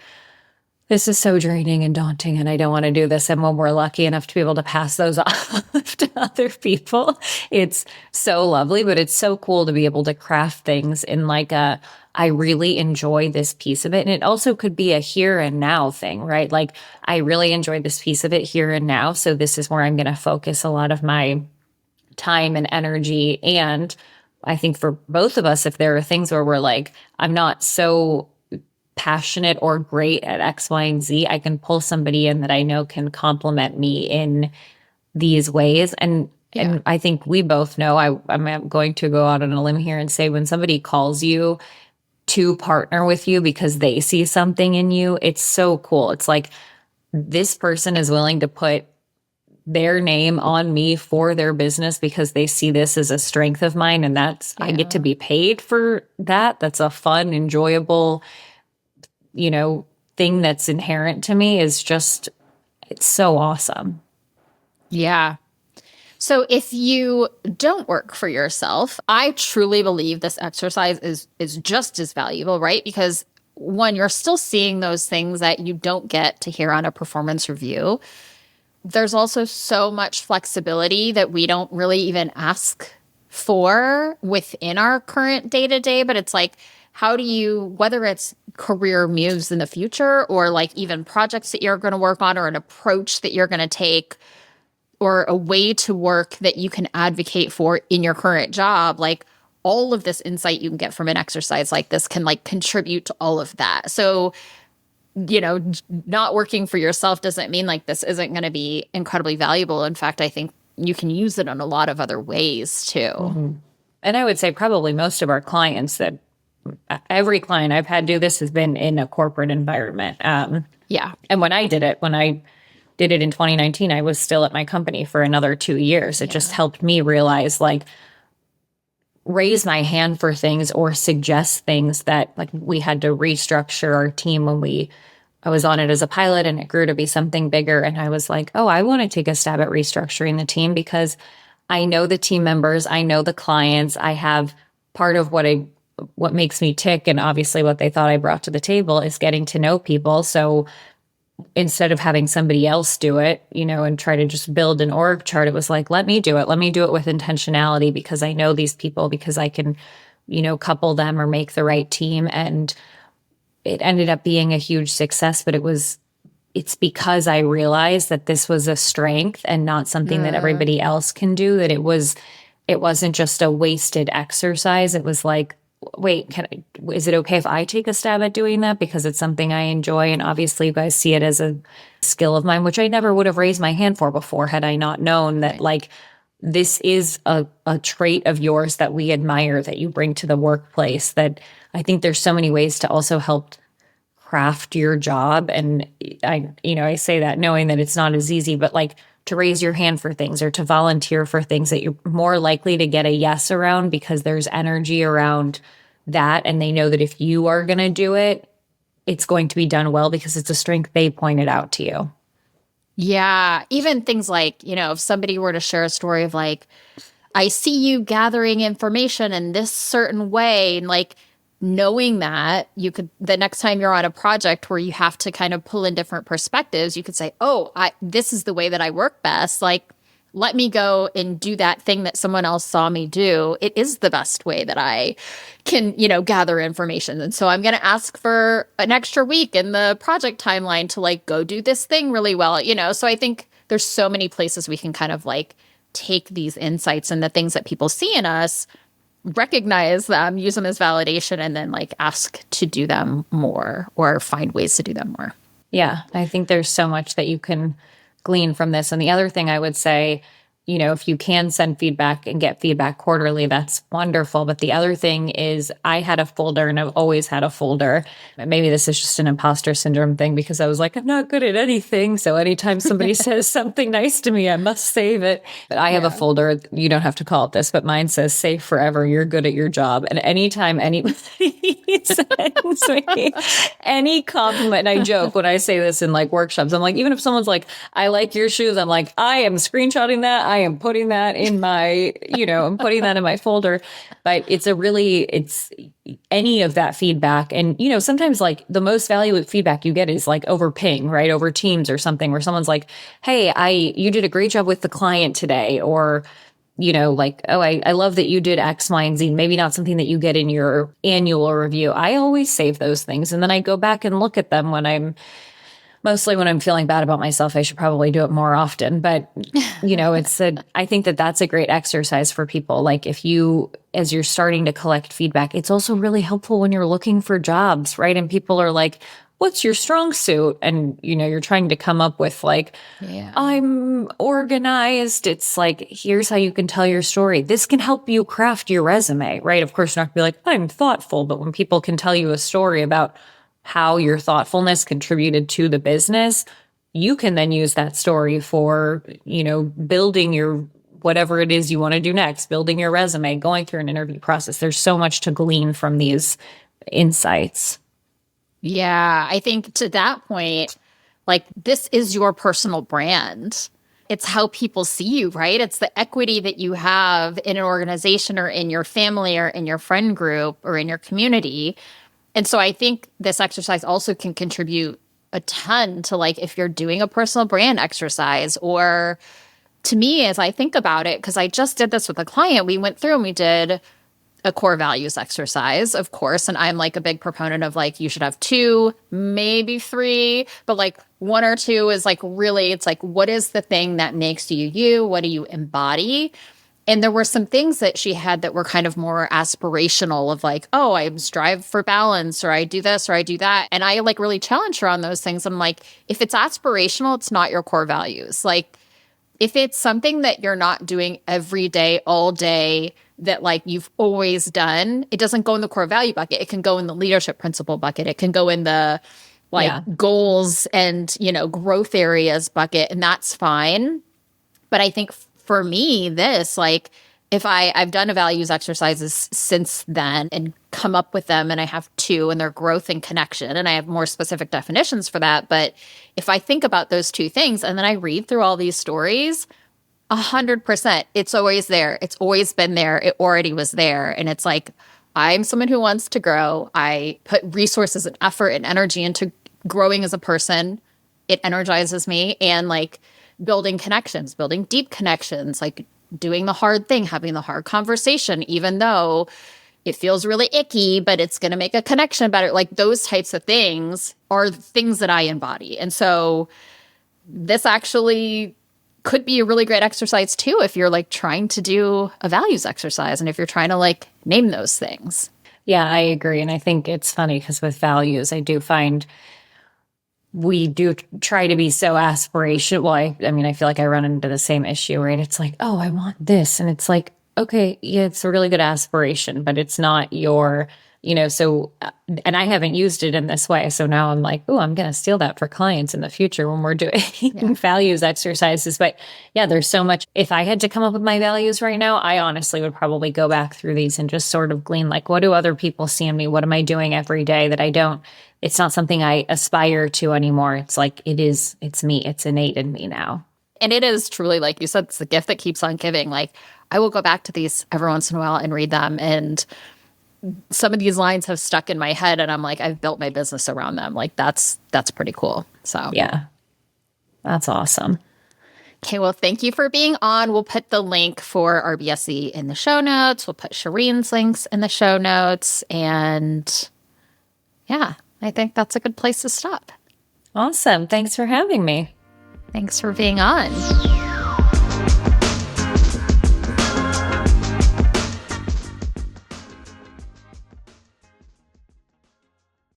this is so draining and daunting and I don't want to do this. And when we're lucky enough to be able to pass those off to other people, it's so lovely, but it's so cool to be able to craft things in like I really enjoy this piece of it. And it also could be a here and now thing, right? Like I really enjoy this piece of it here and now. So this is where I'm going to focus a lot of my time and energy. And I think for both of us, if there are things where we're like, I'm not so passionate or great at X, Y, and Z, I can pull somebody in that I know can complement me in these ways. And I think we both know, I'm going to go out on a limb here and say when somebody calls you to partner with you because they see something in you, it's so cool. It's like this person is willing to put their name on me for their business because they see this as a strength of mine. And I get to be paid for that. That's a fun, enjoyable, thing that's inherent to me is just, it's so awesome. Yeah. So if you don't work for yourself, I truly believe this exercise is just as valuable, right? Because one, you're still seeing those things that you don't get to hear on a performance review. There's also so much flexibility that we don't really even ask for within our current day-to-day, but it's like, how do you, whether it's career moves in the future or like even projects that you're going to work on or an approach that you're going to take or a way to work that you can advocate for in your current job, like all of this insight you can get from an exercise like this can like contribute to all of that. So, not working for yourself doesn't mean like this isn't going to be incredibly valuable. In fact, I think you can use it in a lot of other ways too. Mm-hmm. And I would say probably most of our clients every client I've had do this has been in a corporate environment. Yeah. And when I did it in 2019, I was still at my company for another 2 years. It just helped me realize like raise my hand for things or suggest things that like we had to restructure our team when I was on it as a pilot and it grew to be something bigger. And I was like, oh, I want to take a stab at restructuring the team because I know the team members, I know the clients, I have part of what makes me tick and obviously what they thought I brought to the table is getting to know people. So instead of having somebody else do it, and try to just build an org chart, it was like, let me do it. Let me do it with intentionality because I know these people, because I can, couple them or make the right team. And it ended up being a huge success, but it's because I realized that this was a strength and not something that everybody else can do, that it wasn't just a wasted exercise. It was like, wait, is it okay if I take a stab at doing that because it's something I enjoy? And obviously you guys see it as a skill of mine, which I never would have raised my hand for before had I not known that like this is a trait of yours that we admire that you bring to the workplace. That I think there's so many ways to also help craft your job. And I say that knowing that it's not as easy, but like to raise your hand for things or to volunteer for things that you're more likely to get a yes around because there's energy around that. And they know that if you are going to do it, it's going to be done well because it's a strength they pointed out to you. Yeah. Even things like, if somebody were to share a story of like, I see you gathering information in this certain way, and like knowing that you could, the next time you're on a project where you have to kind of pull in different perspectives, you could say, oh, this is the way that I work best. Like, let me go and do that thing that someone else saw me do, it is the best way that I can, gather information. And so I'm going to ask for an extra week in the project timeline to like go do this thing really well, So I think there's so many places we can kind of like take these insights and the things that people see in us, recognize them, use them as validation, and then like ask to do them more or find ways to do them more. Yeah, I think there's so much that you can glean from this. And the other thing I would say, if you can send feedback and get feedback quarterly, that's wonderful. But the other thing is I had a folder, and I've always had a folder. Maybe this is just an imposter syndrome thing because I was like, I'm not good at anything. So anytime somebody says something nice to me, I must save it. But I have a folder. You don't have to call it this, but mine says safe forever. You're good at your job. And anytime anybody sends me any compliment, and I joke when I say this in like workshops, I'm like, even if someone's like, I like your shoes, I'm like, I am screenshotting that. I am putting that in my, I'm putting that in my folder. But it's any of that feedback. And, sometimes like the most valuable feedback you get is like over ping, right? Over Teams or something where someone's like, hey, you did a great job with the client today. Or, like, oh, I love that you did X, Y, and Z. Maybe not something that you get in your annual review. I always save those things. And then I go back and look at them mostly when I'm feeling bad about myself. I should probably do it more often. But, I think that that's a great exercise for people. Like as you're starting to collect feedback, it's also really helpful when you're looking for jobs, right? And people are like, what's your strong suit? And, you're trying to come up with like, I'm organized. It's like, here's how you can tell your story. This can help you craft your resume, right? Of course, you're not going to be like, I'm thoughtful. But when people can tell you a story about how your thoughtfulness contributed to the business, you can then use that story for, building your whatever it is you want to do next, building your resume, going through an interview process. There's so much to glean from these insights. Yeah, I think to that point, like this is your personal brand. It's how people see you, right? It's the equity that you have in an organization or in your family or in your friend group or in your community. And so I think this exercise also can contribute a ton to like if you're doing a personal brand exercise, or to me, as I think about it, because I just did this with a client, we went through and we did a core values exercise, of course. And I'm like a big proponent of like, you should have 2, maybe 3, but like 1 or 2 is like really, it's like, what is the thing that makes you you? What do you embody? And there were some things that she had that were kind of more aspirational of like, oh, I strive for balance, or I do this or I do that. And I like really challenge her on those things. I'm like, if it's aspirational, it's not your core values. Like if it's something that you're not doing every day, all day, that like you've always done, it doesn't go in the core value bucket. It can go in the leadership principle bucket. It can go in the goals and, growth areas bucket, and that's fine. But I think for me, this, like, if I've done a values exercises since then and come up with them, and I have 2 and they're growth and connection, and I have more specific definitions for that. But if I think about those 2 things and then I read through all these stories, 100%, it's always there. It's always been there. It already was there. And it's like, I'm someone who wants to grow. I put resources and effort and energy into growing as a person. It energizes me. And like building connections, building deep connections, like doing the hard thing, having the hard conversation, even though it feels really icky, but it's going to make a connection better. Like those types of things are things that I embody. And so this actually could be a really great exercise too, if you're like trying to do a values exercise and if you're trying to like name those things. Yeah, I agree. And I think it's funny because with values, I do find we do try to be so aspirational. Well, I mean, I feel like I run into the same issue, right? It's like, oh, I want this. And it's like, okay, yeah, it's a really good aspiration, but it's not your, so, and I haven't used it in this way. So now I'm like, oh, I'm going to steal that for clients in the future when we're doing values exercises. But yeah, there's so much. If I had to come up with my values right now, I honestly would probably go back through these and just sort of glean, like, what do other people see in me? What am I doing every day that I don't? It's not something I aspire to anymore. It's like, it's me. It's innate in me now. And it is truly, like you said, it's the gift that keeps on giving. Like I will go back to these every once in a while and read them. And some of these lines have stuck in my head and I'm like, I've built my business around them. Like that's pretty cool. So yeah, that's awesome. Okay, well, thank you for being on. We'll put the link for RBSE in the show notes. We'll put Shereen's links in the show notes. And yeah, I think that's a good place to stop. Awesome. Thanks for having me. Thanks for being on.